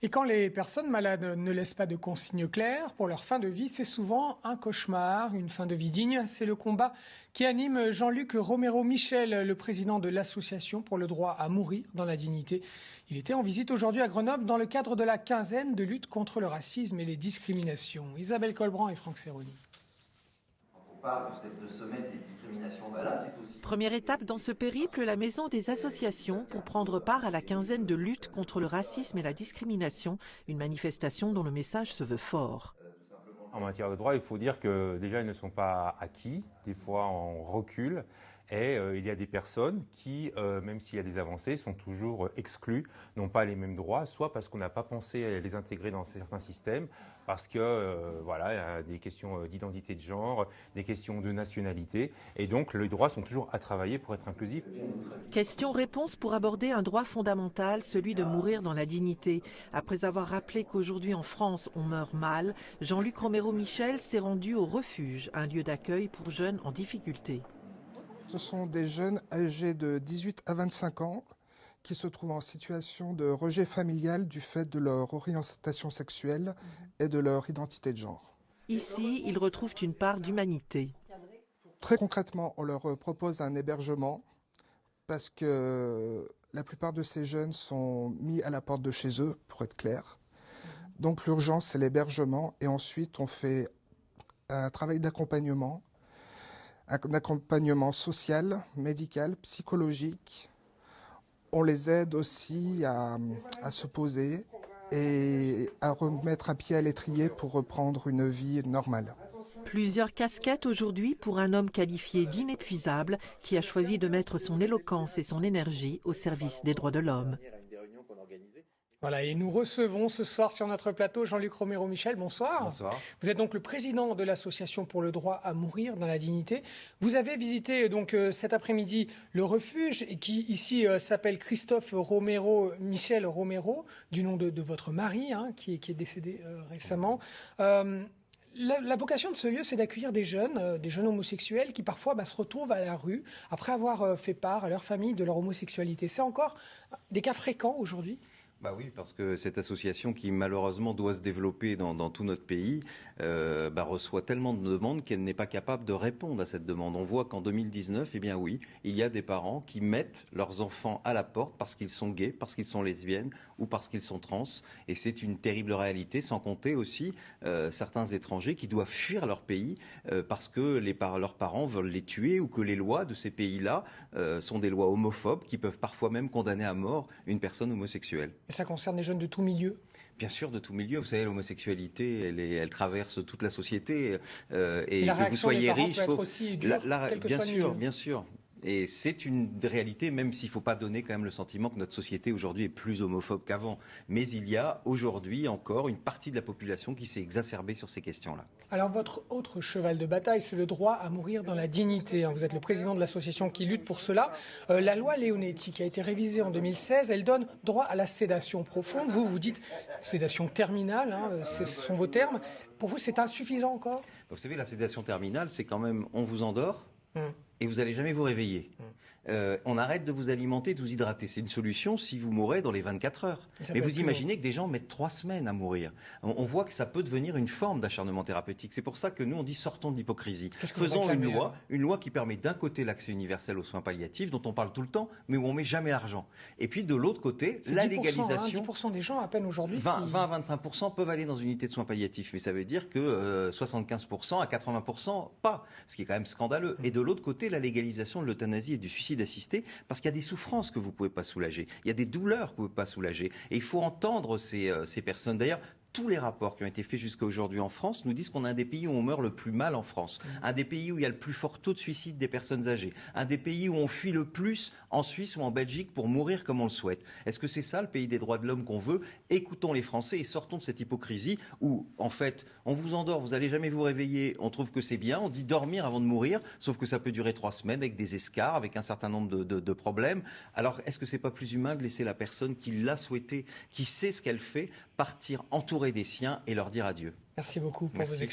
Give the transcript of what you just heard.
Et quand les personnes malades ne laissent pas de consignes claires pour leur fin de vie, c'est souvent un cauchemar, une fin de vie digne. C'est le combat qui anime Jean-Luc Romero-Michel, le président de l'Association pour le droit à mourir dans la dignité. Il était en visite aujourd'hui à Grenoble dans le cadre de la quinzaine de lutte contre le racisme et les discriminations. Isabelle Colbrand et Franck Serroni. On parle de cette semaine des discriminations, c'est aussi... Première étape dans ce périple, la maison des associations pour prendre part à la quinzaine de lutte contre le racisme et la discrimination, une manifestation dont le message se veut fort. En matière de droit, il faut dire que déjà ils ne sont pas acquis, des fois on recule. Et il y a des personnes qui, même s'il y a des avancées, sont toujours exclues, n'ont pas les mêmes droits, soit parce qu'on n'a pas pensé à les intégrer dans certains systèmes, parce que voilà, il y a des questions d'identité de genre, des questions de nationalité, et donc les droits sont toujours à travailler pour être inclusifs. Question-réponse pour aborder un droit fondamental, celui de mourir dans la dignité. Après avoir rappelé qu'aujourd'hui en France on meurt mal, Jean-Luc Romero-Michel s'est rendu au Refuge, un lieu d'accueil pour jeunes en difficulté. Ce sont des jeunes âgés de 18 à 25 ans qui se trouvent en situation de rejet familial du fait de leur orientation sexuelle et de leur identité de genre. Ici, ils retrouvent une part d'humanité. Très concrètement, on leur propose un hébergement parce que la plupart de ces jeunes sont mis à la porte de chez eux, pour être clair. Donc l'urgence, c'est l'hébergement et ensuite on fait un travail d'accompagnement. Un accompagnement social, médical, psychologique. On les aide aussi à se poser et à remettre un pied à l'étrier pour reprendre une vie normale. Plusieurs casquettes aujourd'hui pour un homme qualifié d'inépuisable qui a choisi de mettre son éloquence et son énergie au service des droits de l'homme. Voilà, et nous recevons ce soir sur notre plateau Jean-Luc Romero-Michel. Bonsoir. Bonsoir. Vous êtes donc le président de l'Association pour le droit à mourir dans la dignité. Vous avez visité donc cet après-midi le refuge qui ici s'appelle Christophe Romero-Michel Romero, du nom de votre mari qui est décédé récemment. La vocation de ce lieu, c'est d'accueillir des jeunes homosexuels qui parfois se retrouvent à la rue après avoir fait part à leur famille de leur homosexualité. C'est encore des cas fréquents aujourd'hui ? Bah oui, parce que cette association qui malheureusement doit se développer dans tout notre pays reçoit tellement de demandes qu'elle n'est pas capable de répondre à cette demande. On voit qu'en 2019, eh bien oui, il y a des parents qui mettent leurs enfants à la porte parce qu'ils sont gays, parce qu'ils sont lesbiennes ou parce qu'ils sont trans. Et c'est une terrible réalité, sans compter aussi certains étrangers qui doivent fuir leur pays parce que leurs parents veulent les tuer ou que les lois de ces pays-là sont des lois homophobes qui peuvent parfois même condamner à mort une personne homosexuelle. Ça concerne des jeunes de tout milieu ? Bien sûr, de tout milieu. Vous savez, l'homosexualité, elle traverse toute la société. Et la que vous soyez riche, peut être aussi dure, bien sûr. Et c'est une réalité, même s'il ne faut pas donner quand même le sentiment que notre société aujourd'hui est plus homophobe qu'avant. Mais il y a aujourd'hui encore une partie de la population qui s'est exacerbée sur ces questions-là. Alors votre autre cheval de bataille, c'est le droit à mourir dans la dignité. Vous êtes le président de l'association qui lutte pour cela. La loi Leonetti, qui a été révisée en 2016, elle donne droit à la sédation profonde. Vous dites sédation terminale, ce sont vos termes. Pour vous, c'est insuffisant encore ? Vous savez, la sédation terminale, c'est quand même on vous endort et vous n'allez jamais vous réveiller. On arrête de vous alimenter, de vous hydrater. C'est une solution si vous mourrez dans les 24 heures. Mais vous imaginez que des gens mettent 3 semaines à mourir. On voit que ça peut devenir une forme d'acharnement thérapeutique. C'est pour ça que nous, on dit sortons de l'hypocrisie. Faisons une loi qui permet d'un côté l'accès universel aux soins palliatifs, dont on parle tout le temps, mais où on met jamais l'argent. Et puis de l'autre côté, la légalisation. 10% des gens à peine aujourd'hui. 20 à 25% peuvent aller dans une unité de soins palliatifs, mais ça veut dire que 75% à 80% pas, ce qui est quand même scandaleux. Et de l'autre côté, la légalisation de l'euthanasie et du suicide assisté, parce qu'il y a des souffrances que vous ne pouvez pas soulager, il y a des douleurs que vous ne pouvez pas soulager, et il faut entendre ces personnes. D'ailleurs, tous les rapports qui ont été faits jusqu'à aujourd'hui en France nous disent qu'on est un des pays où on meurt le plus mal en France, un des pays où il y a le plus fort taux de suicide des personnes âgées, un des pays où on fuit le plus en Suisse ou en Belgique pour mourir comme on le souhaite. Est-ce que c'est ça le pays des droits de l'homme qu'on veut ? Écoutons les Français et sortons de cette hypocrisie où, en fait, on vous endort, vous n'allez jamais vous réveiller, on trouve que c'est bien, on dit dormir avant de mourir, sauf que ça peut durer 3 semaines avec des escarres, avec un certain nombre de problèmes. Alors, est-ce que c'est pas plus humain de laisser la personne qui l'a souhaité, qui sait ce qu'elle fait, partir entourée des siens et leur dire adieu ? Merci beaucoup pour vos explications.